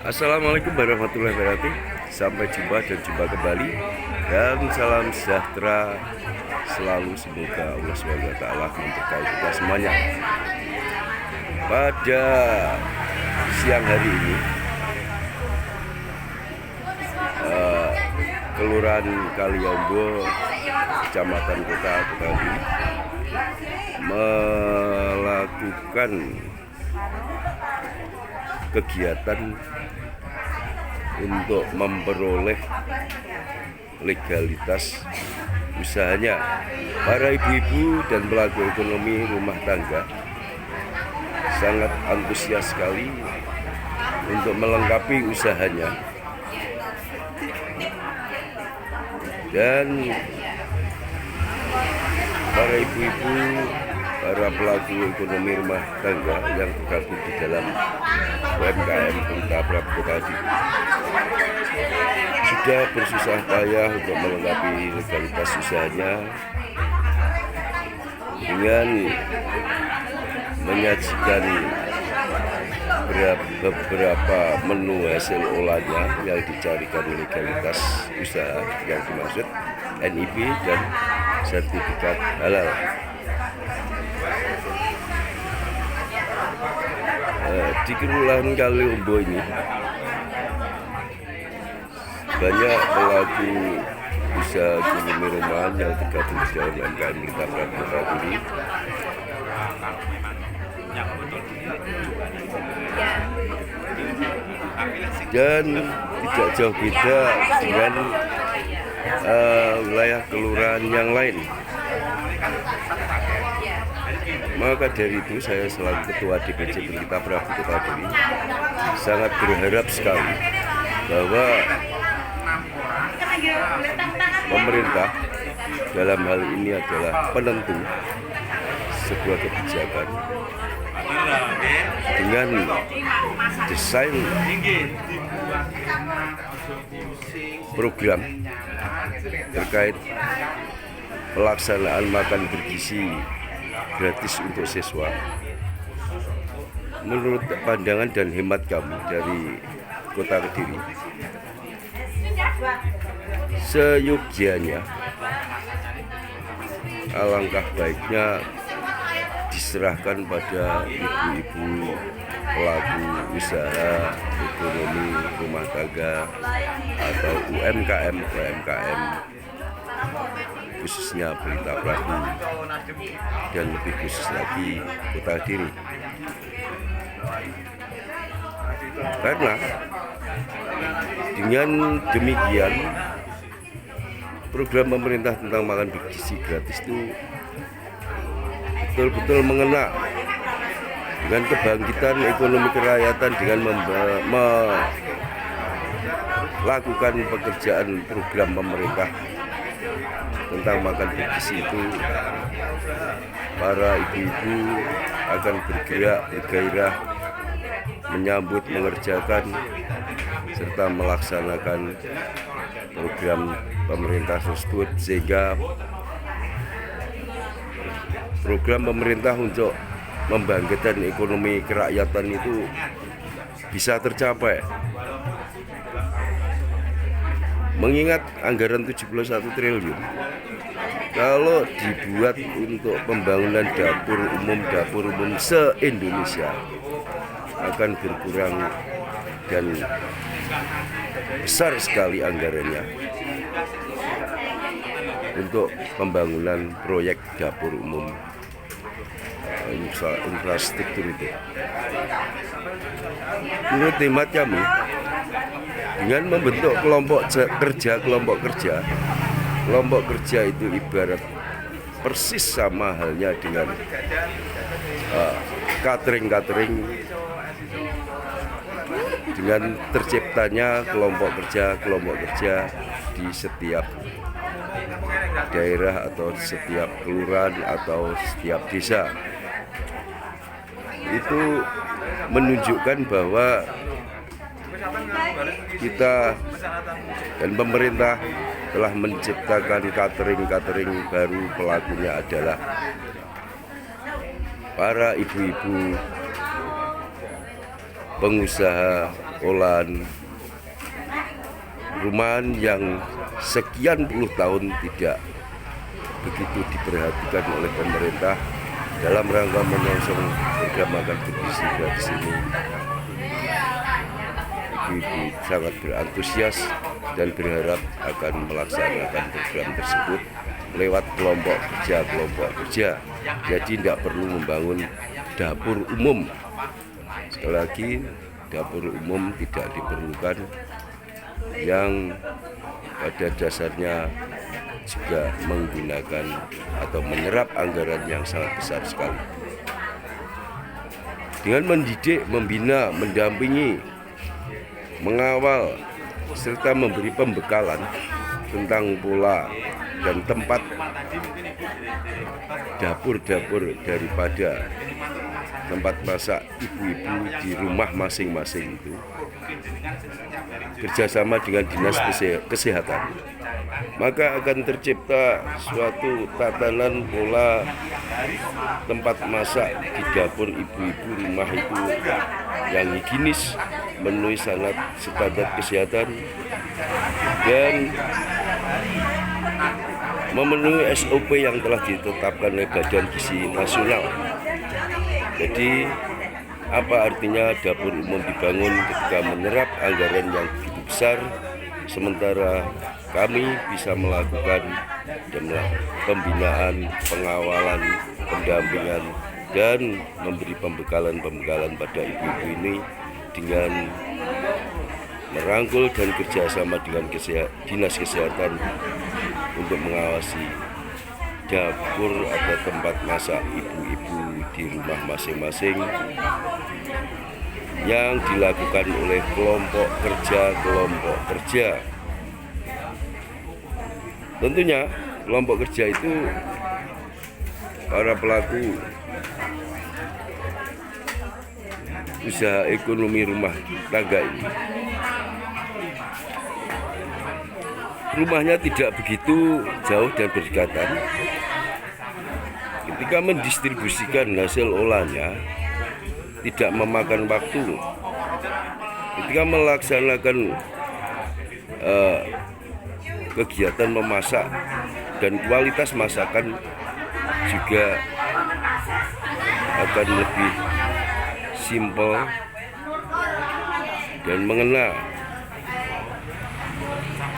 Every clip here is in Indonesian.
Assalamualaikum warahmatullahi wabarakatuh. Sampai jumpa dan jumpa kembali. Dan salam sejahtera selalu, semoga Allah SWT memberkahi kita semuanya. Pada siang hari ini, Kelurahan Kaliombo, Kecamatan Kota Bekasi, melakukan kegiatan untuk memperoleh legalitas usahanya. Para ibu-ibu dan pelaku ekonomi rumah tangga sangat antusias sekali untuk melengkapi usahanya, dan para ibu-ibu, para pelaku ekonomi rumah tangga yang tergabung di dalam UMKM Kota Bekasi sudah bersusah payah untuk melengkapi legalitas usahanya dengan menyajikan beberapa menu hasil olahnya yang dicarikan legalitas usaha yang dimaksud NIB dan sertifikat halal. Di Kelurahan Kaliombo ini banyak pelaku usaha ekonomi rumahan yang tergabung di dalam UMKM Kota Bekasi, dan tidak jauh beda dengan wilayah kelurahan yang lain. Maka dari itu saya selaku Ketua DPC Pelita Prabu Kota Diri sangat berharap sekali bahwa pemerintah dalam hal ini adalah penentu sebuah kebijakan dengan desain program terkait pelaksanaan makan bergizi gratis untuk siswa. Menurut pandangan dan hemat kami dari Kota Kediri, seyogianya alangkah baiknya diserahkan pada ibu-ibu pelaku usaha ekonomi rumah tangga atau UMKM khususnya Pelita Prabu dan lebih khusus lagi Kota Kediri, karena dengan demikian program pemerintah tentang makan bergizi gratis itu betul-betul mengena dengan kebangkitan ekonomi kerakyatan dengan melakukan pekerjaan program pemerintah tentang makan bergizi itu. Para ibu-ibu akan bergairah menyambut, mengerjakan serta melaksanakan program pemerintah tersebut, sehingga program pemerintah untuk membangkitkan ekonomi kerakyatan itu bisa tercapai. Mengingat anggaran 71 triliun kalau dibuat untuk pembangunan dapur umum se-Indonesia akan berkurang dan besar sekali anggarannya untuk pembangunan proyek dapur umum infrastruktur itu. Menurut hemat kami, dengan membentuk kelompok kerja itu ibarat persis sama halnya dengan catering dengan terciptanya kelompok kerja di setiap daerah atau setiap kelurahan atau setiap desa. Itu menunjukkan bahwa kita dan pemerintah telah menciptakan catering baru. Pelakunya adalah para ibu-ibu pengusaha olahan rumahan yang sekian puluh tahun tidak begitu diperhatikan oleh pemerintah dalam rangka menyongsong program makan bergizi gratis ini. Ibu-ibu sangat berantusias dan berharap akan melaksanakan program tersebut lewat kelompok kerja. Jadi tidak perlu membangun dapur umum. Sekali lagi, dapur umum tidak diperlukan, yang pada dasarnya juga menggunakan atau menyerap anggaran yang sangat besar sekali. Dengan mendidik, membina, mendampingi, mengawal, serta memberi pembekalan tentang pola dan tempat dapur-dapur daripada tempat masak ibu-ibu di rumah masing-masing itu, kerjasama dengan dinas kesehatan, maka akan tercipta suatu tatanan pola tempat masak di dapur ibu-ibu rumah itu yang higienis, memenuhi standar kesehatan, dan memenuhi SOP yang telah ditetapkan oleh Badan Gizi Nasional. Jadi apa artinya dapur umum dibangun ketika menyerap anggaran yang begitu besar, sementara kami bisa melakukan pembinaan, pengawalan, pendampingan, dan memberi pembekalan pada ibu-ibu ini dengan merangkul dan kerjasama dengan dinas kesehatan untuk mengawasi dapur atau tempat masak ibu-ibu di rumah masing-masing yang dilakukan oleh kelompok kerja. Tentunya kelompok kerja itu para pelaku usaha ekonomi rumah tangga ini. Rumahnya tidak begitu jauh dan berdekatan. Ketika mendistribusikan hasil olahannya tidak memakan waktu. Ketika melaksanakan kegiatan memasak dan kualitas masakan juga akan lebih simpel dan mengena,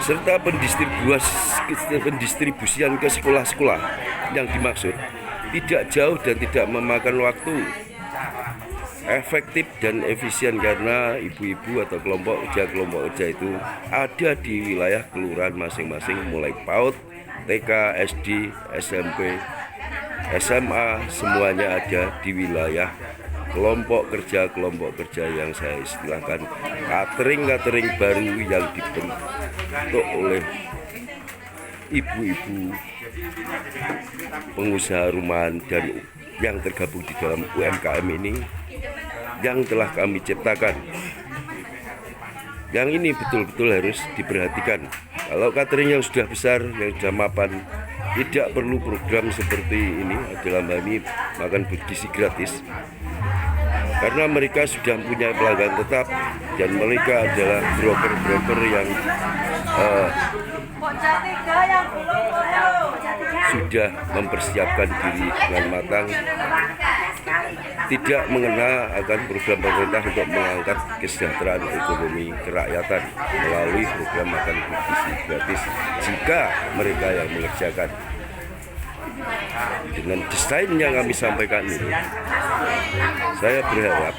serta pendistribusian ke sekolah-sekolah yang dimaksud tidak jauh dan tidak memakan waktu, efektif dan efisien, karena ibu-ibu atau kelompok kerja itu ada di wilayah kelurahan masing-masing, mulai PAUD, TK, SD, SMP, SMA, semuanya ada di wilayah kelompok kerja yang saya istilahkan catering baru yang dibentuk oleh ibu-ibu pengusaha rumahan dan yang tergabung di dalam UMKM ini yang telah kami ciptakan. Yang ini betul-betul harus diperhatikan. Kalau catering yang sudah besar, yang sudah mapan, tidak perlu program seperti ini, dalam hal ini makan bergizi gratis, karena mereka sudah punya pelanggan tetap dan mereka adalah broker yang sudah mempersiapkan diri dengan matang, tidak mengenal akan program pemerintah untuk mengangkat kesejahteraan ekonomi kerakyatan melalui program makan bergizi gratis jika mereka yang mengerjakan. Dengan desain yang kami sampaikan ini, saya berharap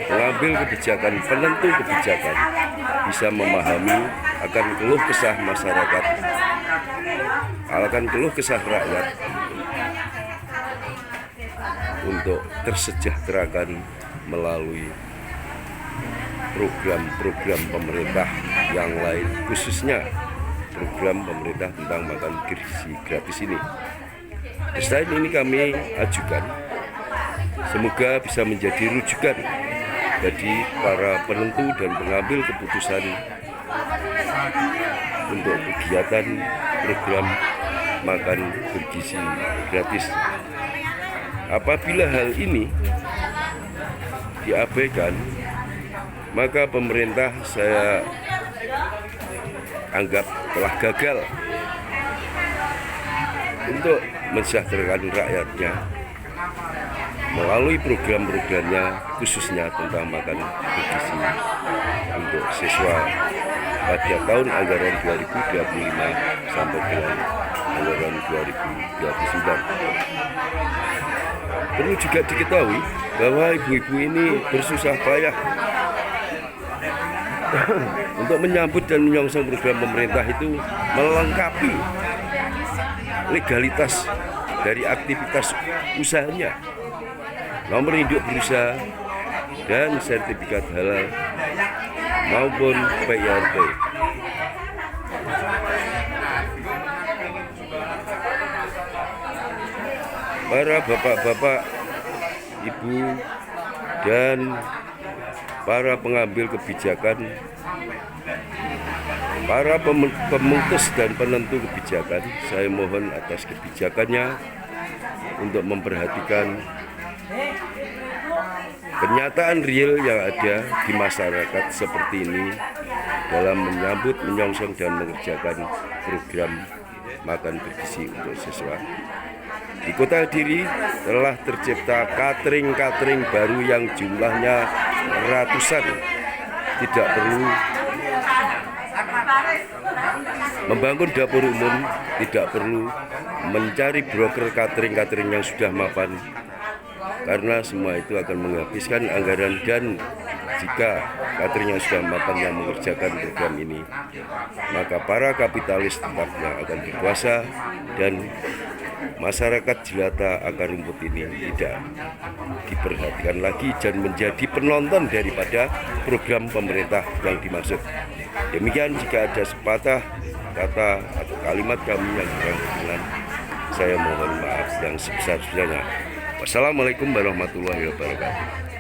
pengambil kebijakan, penentu kebijakan bisa memahami akan keluh kesah masyarakat, akan keluh kesah rakyat untuk tersejahterakan melalui program-program pemerintah yang lain, khususnya program pemerintah tentang makan bergizi gratis ini. Desain ini kami ajukan, semoga bisa menjadi rujukan bagi para penentu dan pengambil keputusan untuk kegiatan program makan bergizi gratis. Apabila hal ini diabaikan, maka pemerintah saya anggap telah gagal untuk mensejahterakan rakyatnya melalui program-programnya, khususnya tentang makan bergizi untuk siswa pada tahun anggaran 2025 sampai dengan anggaran 2029. Perlu juga diketahui bahwa ibu-ibu ini bersusah payah untuk menyambut dan menyongsong program pemerintah itu, melengkapi legalitas dari aktivitas usahanya, nomor induk berusaha dan sertifikat halal maupun PIRT. Para bapak-bapak, ibu, dan para pengambil kebijakan, para pemutus dan penentu kebijakan, saya mohon atas kebijakannya untuk memperhatikan kenyataan real yang ada di masyarakat seperti ini dalam menyambut, menyongsong, dan mengerjakan program makan bergizi untuk siswa. Di Kota Kediri telah tercipta catering baru yang jumlahnya ratusan. Tidak perlu membangun dapur umum, tidak perlu mencari broker catering yang sudah mapan, karena semua itu akan menghabiskan anggaran, dan jika catering yang sudah mapan yang mengerjakan program ini, maka para kapitalis tetapnya akan berkuasa dan masyarakat jelata akar rumput ini tidak diperhatikan lagi dan menjadi penonton daripada program pemerintah yang dimaksud. Demikian, jika ada sepatah kata atau kalimat kami yang kurang berkenan, saya mohon maaf yang sebesar-besarnya. Wassalamualaikum warahmatullahi wabarakatuh.